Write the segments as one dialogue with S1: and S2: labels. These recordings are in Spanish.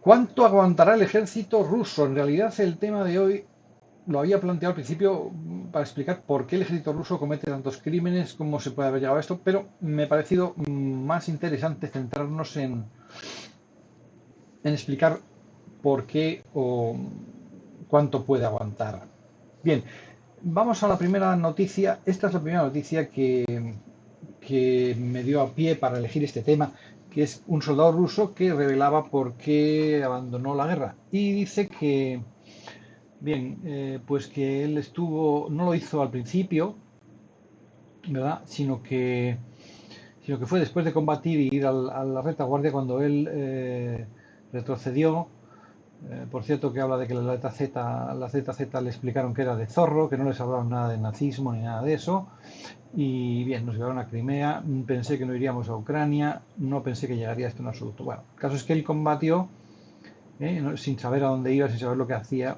S1: ¿Cuánto aguantará el ejército ruso? En realidad el tema de hoy lo había planteado al principio para explicar por qué el ejército ruso comete tantos crímenes, cómo se puede haber llegado a esto, pero me ha parecido más interesante centrarnos en explicar por qué o cuánto puede aguantar. Bien, vamos a la primera noticia. Esta es la primera noticia que me dio a pie para elegir este tema, que es un soldado ruso que revelaba por qué abandonó la guerra. Y dice que, bien, pues que él estuvo, no lo hizo al principio, ¿verdad? Sino que fue después de combatir y ir a la retaguardia cuando él retrocedió. Por cierto, que habla de que la ZZ le explicaron que era de zorro, que no les hablaban nada de nazismo ni nada de eso. Y bien, nos llevaron a Crimea. Pensé que no iríamos a Ucrania. No pensé que llegaría esto en absoluto. Bueno, el caso es que él combatió sin saber a dónde iba, sin saber lo que hacía.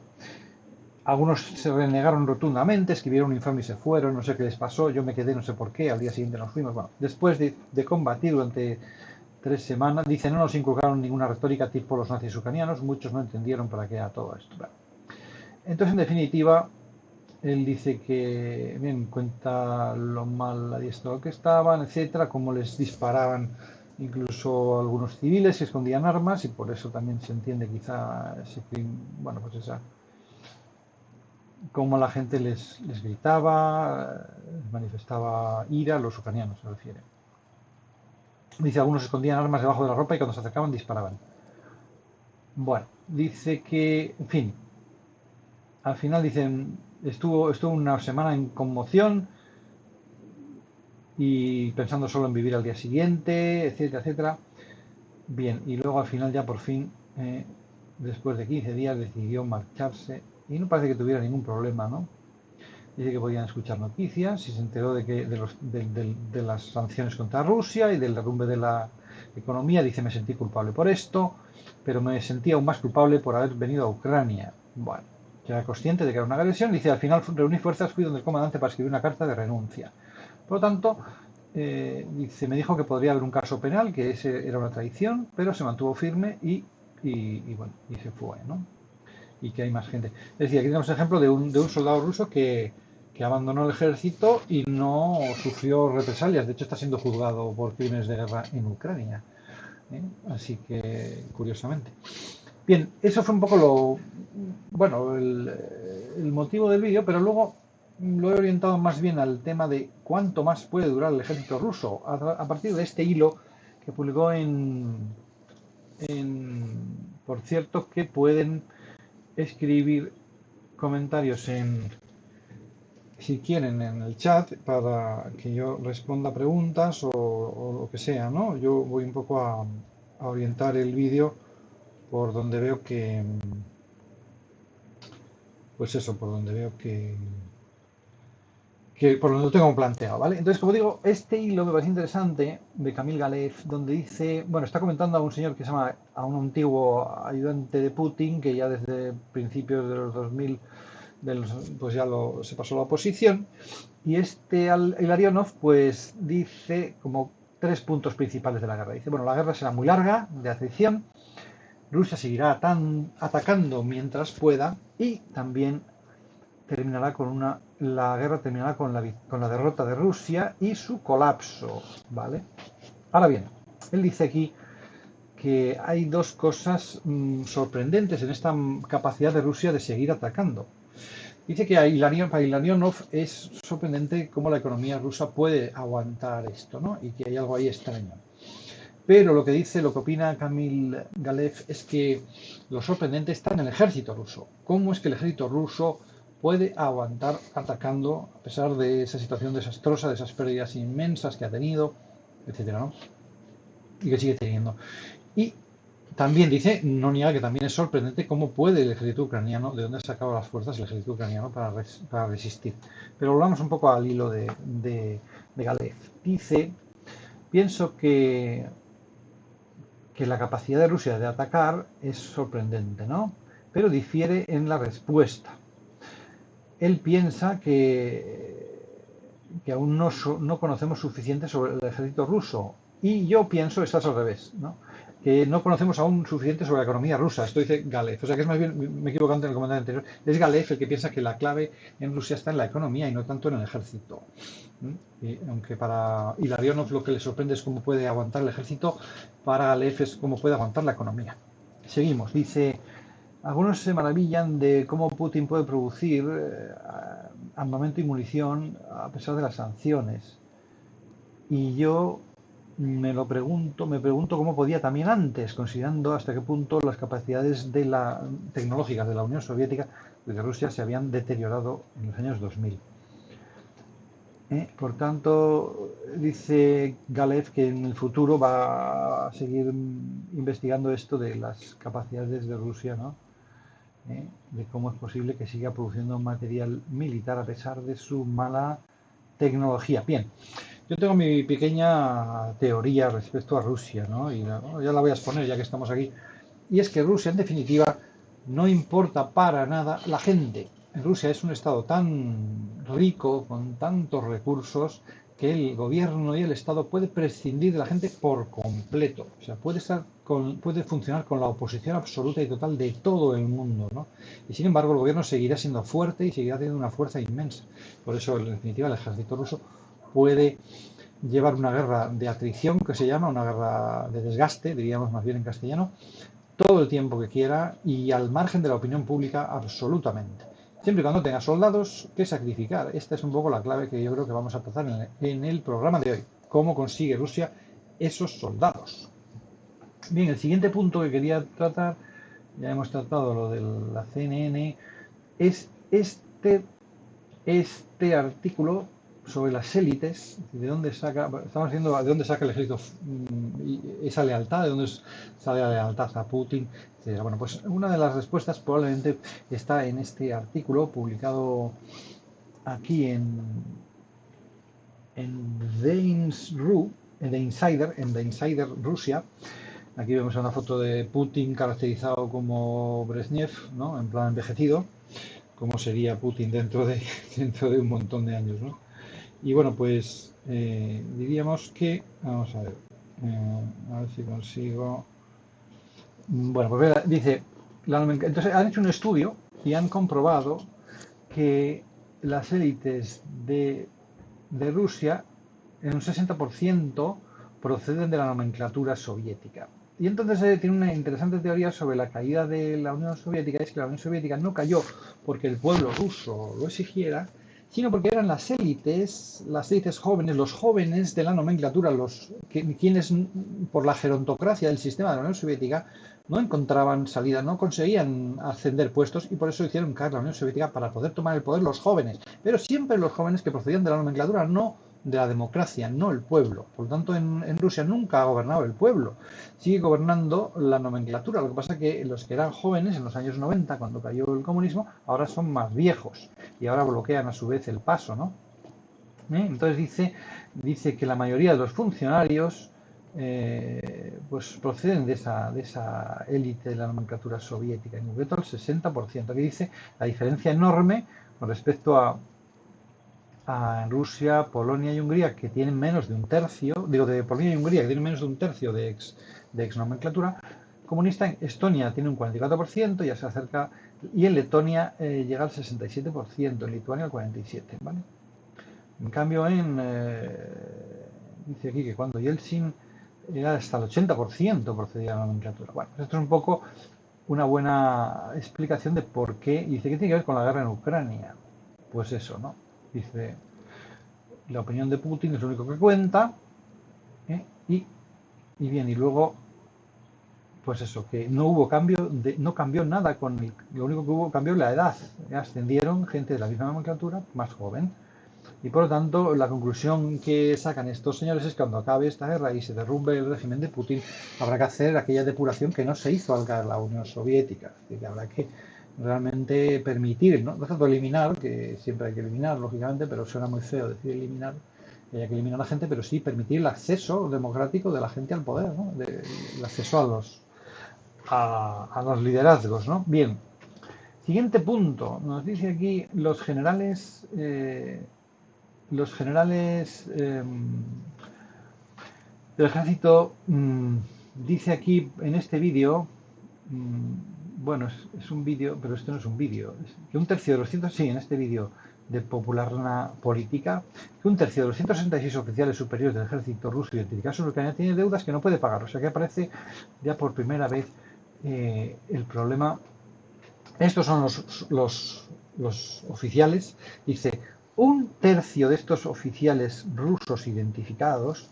S1: Algunos se renegaron rotundamente, escribieron un informe y se fueron. No sé qué les pasó. Yo me quedé, no sé por qué. Al día siguiente nos fuimos. Bueno, después de combatir durante 3 semanas, dice, no nos inculcaron ninguna retórica tipo los nazis ucranianos. Muchos no entendieron para qué era todo esto. Bueno, entonces, en definitiva, él dice que, bien, cuenta lo mal adiestrado que estaban, etcétera, cómo les disparaban incluso a algunos civiles que escondían armas y por eso también se entiende quizá ese bueno, pues esa, cómo la gente les gritaba, les manifestaba ira, los ucranianos se refiere. Dice, algunos escondían armas debajo de la ropa y cuando se acercaban disparaban. Bueno, dice que, en fin, al final dicen, estuvo una semana en conmoción y pensando solo en vivir al día siguiente, etcétera, etcétera. Bien, y luego al final ya por fin, después de 15 días, decidió marcharse y no parece que tuviera ningún problema, ¿no? Dice que podían escuchar noticias y se enteró de las sanciones contra Rusia y del derrumbe de la economía. Dice, me sentí culpable por esto, pero me sentía aún más culpable por haber venido a Ucrania. Bueno, ya era consciente de que era una agresión. Dice, al final reuní fuerzas, fui donde el comandante para escribir una carta de renuncia. Por lo tanto, dice, me dijo que podría haber un caso penal, que ese era una traición, pero se mantuvo firme bueno, y se fue, ¿no? Y que hay más gente. Es decir, aquí tenemos ejemplo de un soldado ruso que abandonó el ejército y no sufrió represalias. De hecho, está siendo juzgado por crímenes de guerra en Ucrania. ¿Eh? Así que, curiosamente. Bien, eso fue un poco bueno, el motivo del vídeo, pero luego lo he orientado más bien al tema de cuánto más puede durar el ejército ruso a partir de este hilo que publicó por cierto, que pueden escribir comentarios si quieren, en el chat para que yo responda preguntas o lo que sea, ¿no? Yo voy un poco a orientar el vídeo por donde veo pues eso, por donde veo que por donde lo tengo planteado, ¿vale? Entonces, como digo, este hilo me parece interesante de Camille Galef, donde dice, bueno, está comentando a un señor que se llama, a un antiguo ayudante de Putin, que ya desde principios de los 2000 pues ya se pasó a la oposición, y este Ilarionov pues dice como 3 puntos principales de la guerra. Dice, bueno, la guerra será muy larga, de atrición, Rusia seguirá atacando mientras pueda y también terminará la guerra terminará con la derrota de Rusia y su colapso, ¿vale? Ahora bien, él dice aquí que hay dos cosas sorprendentes en esta capacidad de Rusia de seguir atacando. Dice que para Ilarionov es sorprendente cómo la economía rusa puede aguantar esto, ¿no? Y que hay algo ahí extraño. Pero lo que opina Camille Galef es que lo sorprendente está en el ejército ruso. ¿Cómo es que el ejército ruso puede aguantar atacando a pesar de esa situación desastrosa, de esas pérdidas inmensas que ha tenido, etcétera, ¿no? Y que sigue teniendo? Y también dice, no niega que también es sorprendente cómo puede el ejército ucraniano, de dónde ha sacado las fuerzas el ejército ucraniano para resistir. Pero volvamos un poco al hilo de Galef. Dice, pienso que la capacidad de Rusia de atacar es sorprendente, ¿no? Pero difiere en la respuesta. Él piensa que aún no conocemos suficiente sobre el ejército ruso. Y yo pienso, estás al revés, ¿no? que no conocemos aún suficiente sobre la economía rusa. Esto dice Galev. O sea que es más bien, me he equivocado en el comentario anterior, es Galev el que piensa que la clave en Rusia está en la economía y no tanto en el ejército. Y aunque para Ilarionov lo que le sorprende es cómo puede aguantar el ejército, para Galev es cómo puede aguantar la economía. Seguimos, dice, algunos se maravillan de cómo Putin puede producir armamento y munición a pesar de las sanciones. Y yo me pregunto cómo podía también antes, considerando hasta qué punto las capacidades tecnológicas de la Unión Soviética y de Rusia se habían deteriorado en los años 2000. Por tanto, dice Galev que en el futuro va a seguir investigando esto de las capacidades de Rusia, ¿no? De cómo es posible que siga produciendo material militar a pesar de su mala tecnología. Bien, yo tengo mi pequeña teoría respecto a Rusia, ¿no? Y ya la voy a exponer ya que estamos aquí. Y es que Rusia, en definitiva, no importa para nada la gente. Rusia es un estado tan rico, con tantos recursos, que el gobierno y el Estado puede prescindir de la gente por completo. O sea, puede funcionar con la oposición absoluta y total de todo el mundo, ¿no? Y sin embargo, el gobierno seguirá siendo fuerte y seguirá teniendo una fuerza inmensa. Por eso, en definitiva, el ejército ruso puede llevar una guerra de atrición, que se llama, una guerra de desgaste, diríamos más bien en castellano, todo el tiempo que quiera y al margen de la opinión pública absolutamente. Siempre y cuando tenga soldados que sacrificar. Esta es un poco la clave que yo creo que vamos a tratar en el programa de hoy. ¿Cómo consigue Rusia esos soldados? Bien, el siguiente punto que quería tratar, ya hemos tratado lo de la CNN, es este artículo sobre las élites, de dónde saca, estamos viendo de dónde saca el ejército esa lealtad, de dónde sale la lealtad a Putin. Bueno, pues una de las respuestas probablemente está en este artículo publicado aquí en The Insider Rusia. Aquí vemos una foto de Putin caracterizado como Brezhnev, ¿no? En plan envejecido, como sería Putin dentro de un montón de años, ¿no? Y bueno, pues diríamos que, vamos a ver si consigo. Bueno, pues dice, entonces han hecho un estudio y han comprobado que las élites de Rusia en un 60% proceden de la nomenclatura soviética. Y entonces tiene una interesante teoría sobre la caída de la Unión Soviética, es que la Unión Soviética no cayó porque el pueblo ruso lo exigiera, sino porque eran las élites jóvenes, los jóvenes de la nomenclatura, quienes por la gerontocracia del sistema de la Unión Soviética no encontraban salida, no conseguían ascender puestos y por eso hicieron caer la Unión Soviética para poder tomar el poder los jóvenes, pero siempre los jóvenes que procedían de la nomenclatura, no de la democracia, no el pueblo. Por lo tanto, en Rusia nunca ha gobernado el pueblo, sigue gobernando la nomenclatura. Lo que pasa es que los que eran jóvenes en los años 90, cuando cayó el comunismo, ahora son más viejos y ahora bloquean a su vez el paso, ¿no? Entonces dice que la mayoría de los funcionarios pues proceden de esa élite de la nomenclatura soviética, en concreto el 60%, que dice la diferencia enorme con respecto a Rusia, Polonia y Hungría, que tienen menos de un tercio, de Polonia y Hungría, que tienen menos de un tercio de ex nomenclatura comunista. En Estonia tiene un 44%, ya se acerca, y en Letonia llega al 67%, en Lituania al 47%, ¿vale? En cambio, dice aquí que cuando Yeltsin era hasta el 80% procedía a la nomenclatura. Bueno, pues esto es un poco una buena explicación de por qué. Dice, ¿qué tiene que ver con la guerra en Ucrania? Pues eso, ¿no? Dice, la opinión de Putin es lo único que cuenta, ¿eh? Y bien, y luego, pues eso, que no hubo no cambió nada lo único que hubo cambió la edad. Ascendieron gente de la misma nomenclatura, más joven. Y por lo tanto, la conclusión que sacan estos señores es que cuando acabe esta guerra y se derrumbe el régimen de Putin, habrá que hacer aquella depuración que no se hizo al caer la Unión Soviética. Es decir, que habrá que realmente permitir, no tanto eliminar, que siempre hay que eliminar, lógicamente, pero suena muy feo decir eliminar, que hay que eliminar a la gente, pero sí permitir el acceso democrático de la gente al poder, ¿no? El acceso a los liderazgos, ¿no? Bien. Siguiente punto. Nos dice aquí los generales del ejército Dice aquí en este vídeo, bueno, es un vídeo, pero esto no es un vídeo, es que un tercio de los sí, en este vídeo de Popularna Política, que un tercio de los 166 oficiales superiores del ejército ruso identificados en Ucrania tiene deudas que no puede pagar. O sea que aparece ya por primera vez el problema. Estos son los oficiales. Dice, un tercio de estos oficiales rusos identificados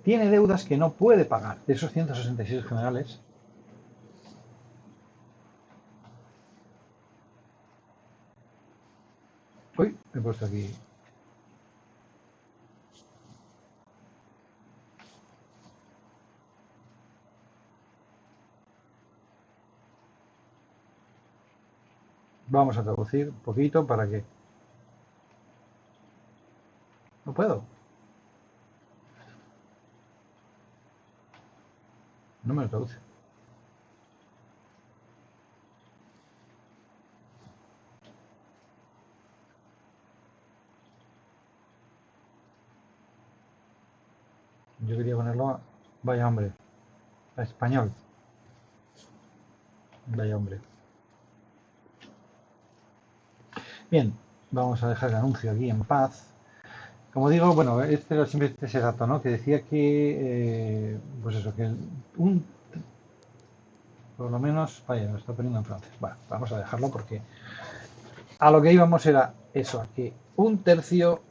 S1: tiene deudas que no puede pagar. De esos 166 generales, uy, he puesto aquí. Vamos a traducir un poquito para que... No puedo, no me lo traduce. Yo quería ponerlo, vaya hombre, a español, vaya hombre. Bien, vamos a dejar el anuncio aquí en paz. Como digo, bueno, este era simplemente ese dato, ¿no? Que decía que, pues eso, que un, por lo menos, vaya, me está poniendo en francés. Bueno, vamos a dejarlo porque a lo que íbamos era eso, que un tercio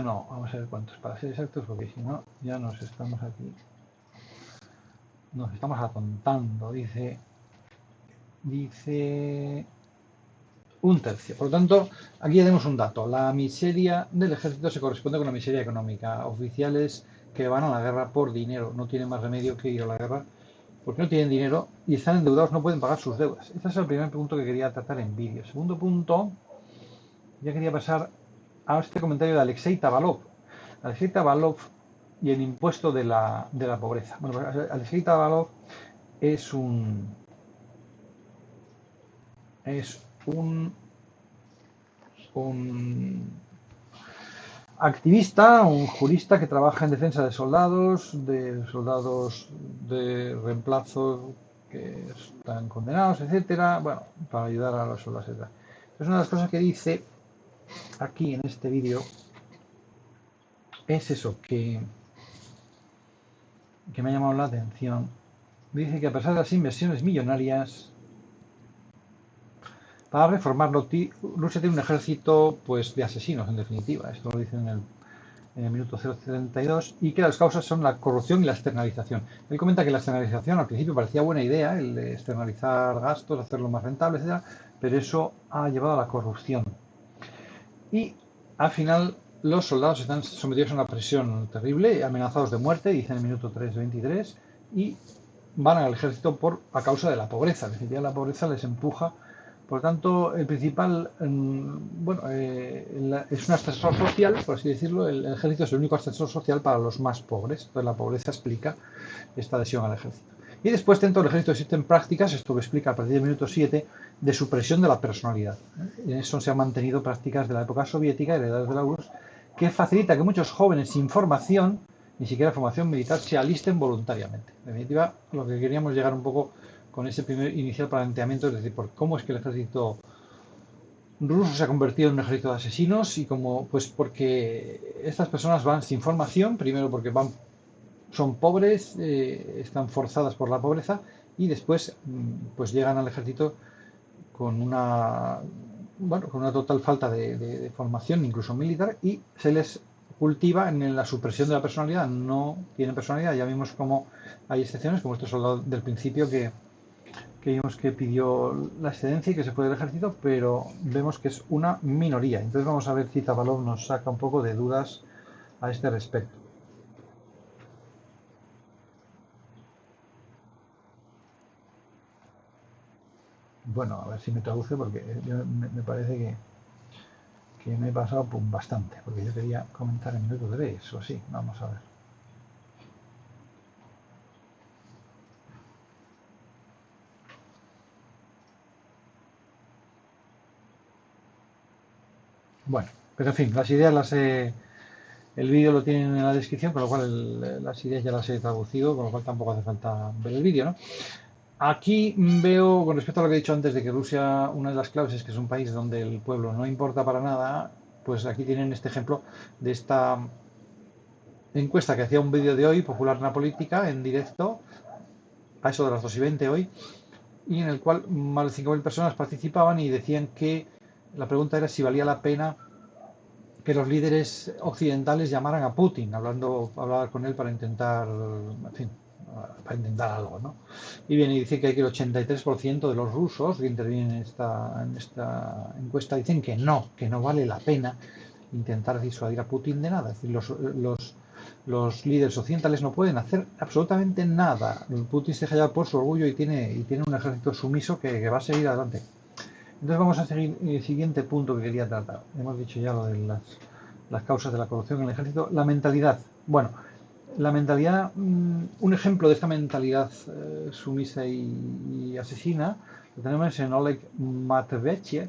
S1: no, vamos a ver cuántos para ser exactos, porque si no, ya nos estamos atontando, dice un tercio. Por lo tanto, aquí tenemos un dato. La miseria del ejército se corresponde con la miseria económica. Oficiales que van a la guerra por dinero, no tienen más remedio que ir a la guerra porque no tienen dinero y están endeudados, no pueden pagar sus deudas. Este es el primer punto que quería tratar en vídeo. Segundo punto, ya quería pasar a este comentario de Alexei Tavalov. Alexei Tavalov y el impuesto de la pobreza. Bueno, Alexei Tavalov es un activista, un jurista que trabaja en defensa de soldados de reemplazo que están condenados, etcétera, bueno, para ayudar a los soldados, etcétera. Entonces, una de las cosas que dice aquí en este vídeo es eso, que me ha llamado la atención. Dice que a pesar de las inversiones millonarias, para reformarlo, Rusia tiene un ejército pues de asesinos, en definitiva. Esto lo dice en el minuto 0,72, y que las causas son la corrupción y la externalización. Él comenta que la externalización al principio parecía buena idea, el de externalizar gastos, hacerlo más rentable, etcétera, pero eso ha llevado a la corrupción. Y al final los soldados están sometidos a una presión terrible, amenazados de muerte, dice en el minuto 3,23, y van al ejército a causa de la pobreza. La pobreza les empuja. Por lo tanto, el principal, bueno, es un ascensor social, por así decirlo. El ejército es el único ascensor social para los más pobres. Entonces, la pobreza explica esta adhesión al ejército. Y después, dentro del ejército existen prácticas, esto lo explica a partir del minuto 7, de supresión de la personalidad. En eso se han mantenido prácticas de la época soviética y de la edad de la URSS, que facilita que muchos jóvenes sin formación, ni siquiera formación militar, se alisten voluntariamente. En definitiva, lo que queríamos llegar un poco con ese primer inicial planteamiento, es decir, por cómo es que el ejército ruso se ha convertido en un ejército de asesinos y como, pues porque estas personas van sin formación, primero porque son pobres, están forzadas por la pobreza y después pues llegan al ejército con una, bueno, con una total falta de formación, incluso militar, y se les cultiva en la supresión de la personalidad. No tienen personalidad. Ya vimos cómo hay excepciones, como este soldado del principio que vimos que pidió la excedencia y que se fue del ejército, pero vemos que es una minoría. Entonces vamos a ver si Tavalov nos saca un poco de dudas a este respecto. Bueno, a ver si me traduce porque me parece que me he pasado bastante, porque yo quería comentar en minuto 3 o sí, vamos a ver. Bueno, pero en fin, las ideas El vídeo lo tienen en la descripción, con lo cual las ideas ya las he traducido, con lo cual tampoco hace falta ver el vídeo, ¿no? Aquí veo, con respecto a lo que he dicho antes, de que Rusia, una de las claves es que es un país donde el pueblo no importa para nada, pues aquí tienen este ejemplo de esta encuesta que hacía un vídeo de hoy, Popular na Política, en directo, a eso de las 2:20 hoy, y en el cual más de 5.000 personas participaban y decían que la pregunta era si valía la pena que los líderes occidentales llamaran a Putin, hablar con él para intentar, en fin, para intentar algo, ¿no? Y bien, y dice que hay que el 83% de los rusos que intervienen en esta encuesta dicen que no vale la pena intentar disuadir a Putin de nada. Es decir, los líderes occidentales no pueden hacer absolutamente nada. Putin se deja llevar por su orgullo y tiene un ejército sumiso que va a seguir adelante. Entonces vamos a seguir el siguiente punto que quería tratar. Hemos dicho ya lo de las causas de la corrupción en el ejército. La mentalidad. Bueno, la mentalidad, un ejemplo de esta mentalidad sumisa y asesina, lo tenemos en Oleg Matveyev.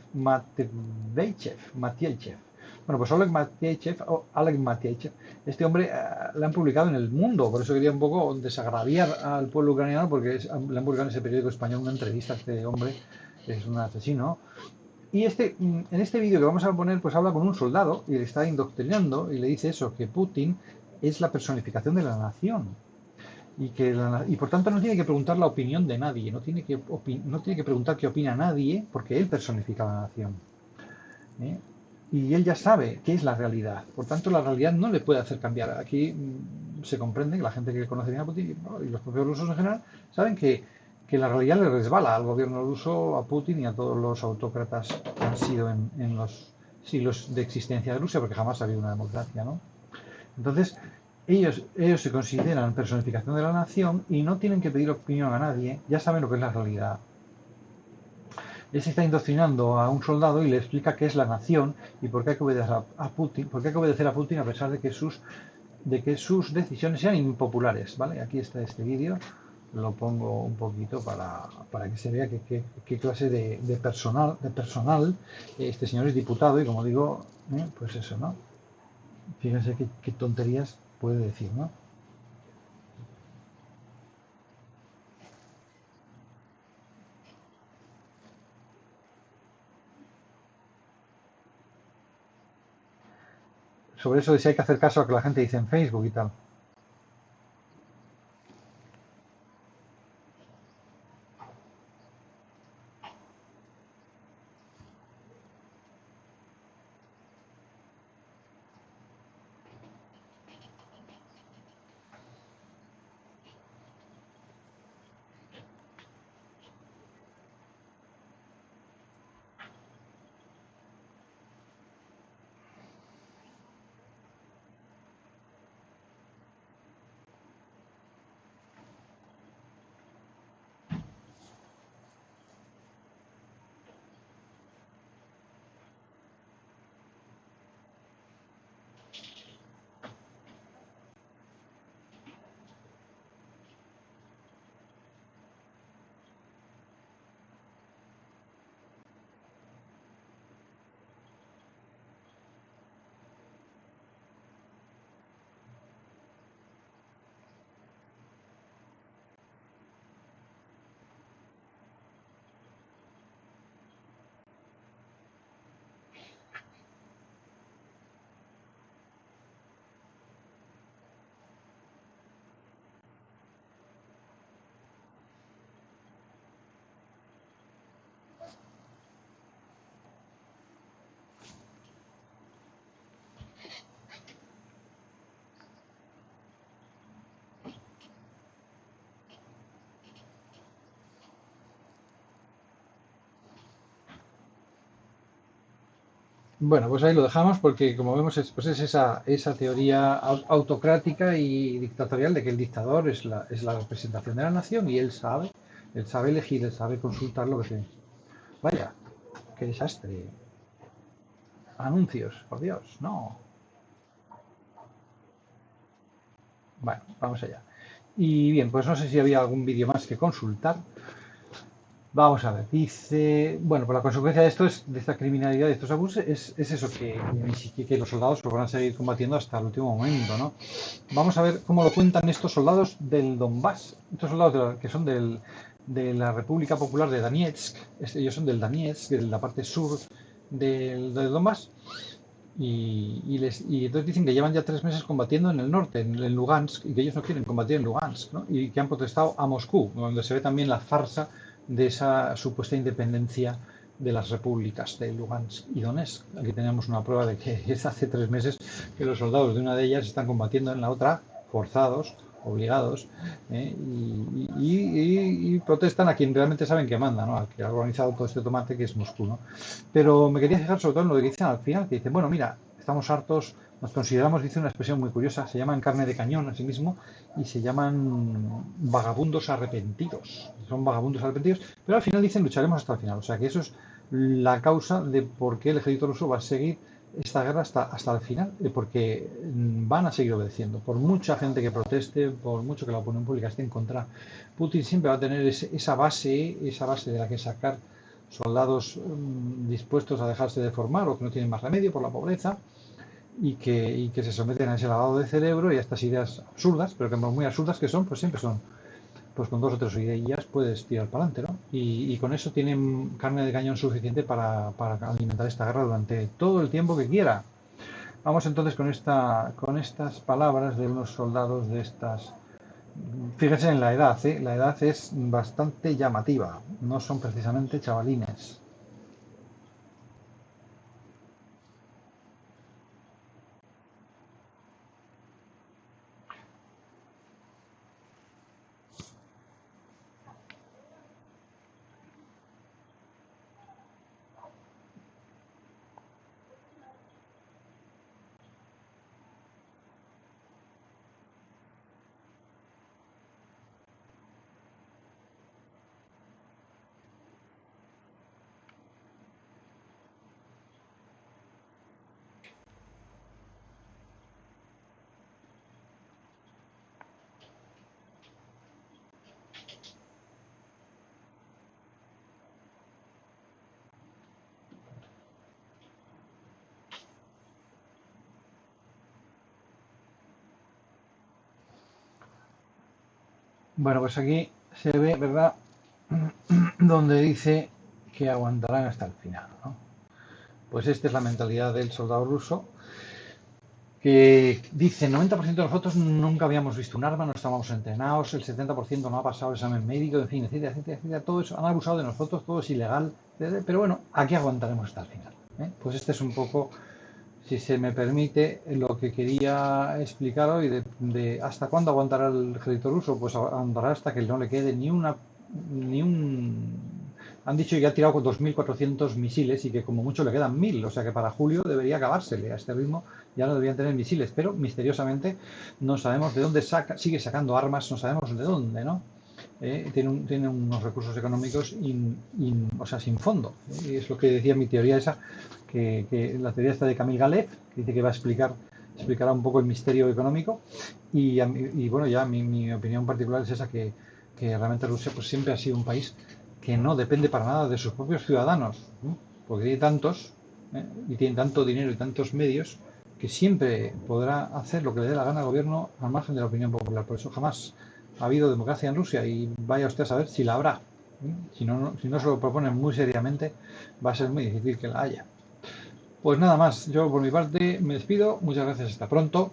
S1: Bueno, pues Oleg Matveyev, este hombre le han publicado en El Mundo, por eso quería un poco desagraviar al pueblo ucraniano, porque le han publicado en ese periódico español una entrevista a este hombre, que es un asesino, y en este vídeo que vamos a poner, pues habla con un soldado y le está indoctrinando y le dice eso, que Putin es la personificación de la nación y por tanto no tiene que preguntar la opinión de nadie, no tiene que preguntar qué opina nadie porque él personifica la nación. ¿Eh? Y él ya sabe qué es la realidad. Por tanto, la realidad no le puede hacer cambiar. Aquí se comprende que la gente que conoce bien a Putin, ¿no? Y los propios rusos en general saben que la realidad le resbala al gobierno ruso, a Putin y a todos los autócratas que han sido en los siglos de existencia de Rusia, porque jamás ha habido una democracia, ¿no? Entonces, ellos se consideran personificación de la nación y no tienen que pedir opinión a nadie, ya saben lo que es la realidad. Él se está indoctrinando a un soldado y le explica qué es la nación y por qué hay que obedecer a Putin, por qué hay que obedecer a Putin a pesar de que sus decisiones sean impopulares, ¿vale? Aquí está este vídeo, lo pongo un poquito para que se vea qué clase de personal. Este señor es diputado y como digo, pues eso, ¿no? Fíjense qué tonterías puede decir, ¿no? Sobre eso de si hay que hacer caso a lo que la gente dice en Facebook y tal. Bueno, pues ahí lo dejamos porque como vemos pues es esa teoría autocrática y dictatorial de que el dictador es la representación de la nación y él sabe elegir, él sabe consultar lo que tiene. Vaya, qué desastre. Anuncios, por Dios, no. Bueno, vamos allá. Y bien, pues no sé si había algún vídeo más que consultar. Vamos a ver, dice, bueno, pues la consecuencia de esto es, de esta criminalidad, de estos abusos, es eso, que los soldados pues, van a seguir combatiendo hasta el último momento, ¿no? Vamos a ver cómo lo cuentan estos soldados del Donbass, estos soldados que son de la República Popular de Donetsk, ellos son del Donetsk, de la parte sur del Donbass, y entonces dicen que llevan ya 3 meses combatiendo en el norte, en Lugansk, y que ellos no quieren combatir en Lugansk, ¿no? Y que han protestado a Moscú, donde se ve también la farsa de esa supuesta independencia de las repúblicas de Lugansk y Donetsk. Aquí tenemos una prueba de que es hace 3 meses que los soldados de una de ellas están combatiendo en la otra, forzados, obligados, y protestan a quien realmente saben que manda, ¿no? Al que ha organizado todo este tomate, que es Moscú, ¿no? Pero me quería fijar sobre todo en lo que dicen al final, que dicen, bueno, mira, estamos hartos, nos consideramos, dice una expresión muy curiosa, se llaman carne de cañón a sí mismo y se llaman vagabundos arrepentidos. Son vagabundos arrepentidos, pero al final dicen lucharemos hasta el final. O sea que eso es la causa de por qué el ejército ruso va a seguir esta guerra hasta el final, porque van a seguir obedeciendo. Por mucha gente que proteste, por mucho que la opinión pública esté en contra, Putin siempre va a tener esa base de la que sacar soldados dispuestos a dejarse de formar o que no tienen más remedio por la pobreza y que se someten a ese lavado de cerebro y a estas ideas absurdas, pero que muy absurdas que son, pues siempre son, pues con 2 o 3 ideas puedes tirar para adelante, ¿no? Y con eso tienen carne de cañón suficiente para alimentar esta guerra durante todo el tiempo que quiera. Vamos entonces con estas palabras de unos soldados de estas. Fíjense en la edad, ¿eh? La edad es bastante llamativa, no son precisamente chavalines. Bueno, pues aquí se ve, ¿verdad?, donde dice que aguantarán hasta el final, ¿no? Pues esta es la mentalidad del soldado ruso, que dice, el 90% de nosotros nunca habíamos visto un arma, no estábamos entrenados, el 70% no ha pasado el examen médico, en fin, etcétera, etcétera, etcétera, todo eso, han abusado de nosotros, todo es ilegal, pero bueno, aquí aguantaremos hasta el final, ¿eh? Pues este es un poco, si se me permite, lo que quería explicar hoy de hasta cuándo aguantará el ejército ruso. Pues aguantará hasta que no le quede ni un. Han dicho que ha tirado 2.400 misiles y que como mucho le quedan 1.000, o sea que para julio debería acabársele. A este ritmo ya no deberían tener misiles, pero misteriosamente no sabemos de dónde sigue sacando armas, no sabemos de dónde, ¿no? Tiene unos recursos económicos o sea, sin fondo. Y es lo que decía mi teoría esa, que la teoría esta de Camille Galev, que dice que va a explicará un poco el misterio económico. Y bueno, ya mi opinión particular es esa, que realmente Rusia pues siempre ha sido un país que no depende para nada de sus propios ciudadanos, ¿no? Porque tiene tantos, y tiene tanto dinero y tantos medios, que siempre podrá hacer lo que le dé la gana al gobierno al margen de la opinión popular. Por eso jamás ha habido democracia en Rusia y vaya usted a saber si la habrá. Si no se lo proponen muy seriamente, va a ser muy difícil que la haya. Pues nada más, yo por mi parte me despido. Muchas gracias, hasta pronto.